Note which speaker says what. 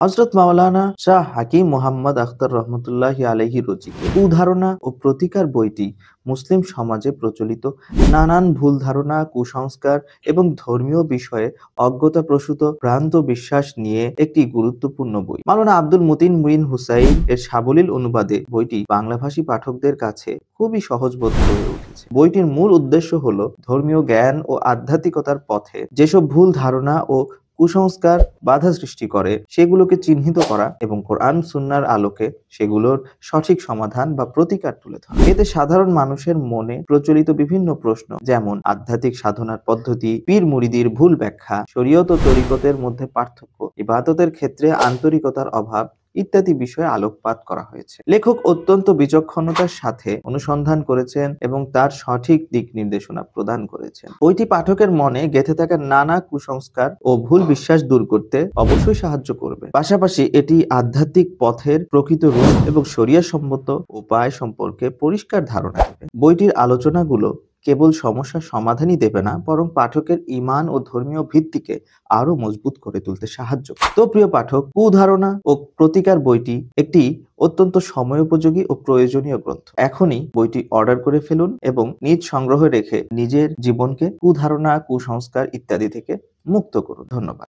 Speaker 1: হযরত মাওলানা শাহ হাকিম মোহাম্মদ আখতার রহমতুল্লাহি আলাইহি রচিত কুধারণা ও প্রতিকার বইটি মুসলিম সমাজে প্রচলিত নানান ভুল ধারণা, কুসংস্কার এবং ধর্মীয় বিষয়ে অজ্ঞতাপ্রসূত ভ্রান্ত বিশ্বাস নিয়ে একটি গুরুত্বপূর্ণ বই। মাওলানা আব্দুল মতিন মুইন হুসাইন এর সাবলীল অনুবাদে বইটি বাংলাভাষী পাঠকদের কাছে খুবই সহজবোধ্য হয়ে উঠেছে। বইটির মূল উদ্দেশ্য হলো ধর্মীয় জ্ঞান ও আধ্যাত্মিকতার পথে যেসব ভুল ধারণা ও কুসংস্কার বাধা সৃষ্টি করে সেগুলোকে চিহ্নিত করা এবং কোরআন সুন্নাহর আলোকে সেগুলোর সঠিক সমাধান বা প্রতিকার তুলে ধরা। এতে সাধারণ মানুষের মনে প্রচলিত বিভিন্ন প্রশ্ন, যেমন আধ্যাত্মিক সাধনার পদ্ধতি, পীর মুরিদির ভুল ব্যাখ্যা, শরীয়ত ও তরিকতের মধ্যে পার্থক্য, ইবাদতের ক্ষেত্রে আন্তরিকতার অভাব ইত্যাদি বিষয়ে আলোকপাত করা হয়েছে। লেখক অত্যন্ত বিচক্ষণতার সাথে অনুসন্ধান করেছেন এবং তার সঠিক দিক নির্দেশনা প্রদান করেছেন। বইটি পাঠকের মনে গেঁথে থাকা নানা কুসংস্কার ও ভুল বিশ্বাস দূর করতে অবশ্যই সাহায্য করবে। পাশাপাশি এটি আধ্যাত্মিক পথের প্রকৃত রূপ এবং শরিয়া সম্মত উপায় সম্পর্কে পরিষ্কার ধারণা দেবে। বইটির আলোচনাগুলো কেবল সমস্যার সমাধানই দেবে না, বরং পাঠকের ঈমান ও ধর্মীয় ভিত্তিকে আরো মজবুত করে তুলতে সাহায্য করে। তো প্রিয় পাঠক, কুধারণা ও প্রতিকার বইটি একটি অত্যন্ত সময়োপযোগী ও প্রয়োজনীয় গ্রন্থ। এখনই বইটি অর্ডার করে ফেলুন এবং নিজ সংগ্রহে রেখে নিজের জীবনকে কুধারণা, কুসংস্কার ইত্যাদি থেকে মুক্ত করুন। ধন্যবাদ।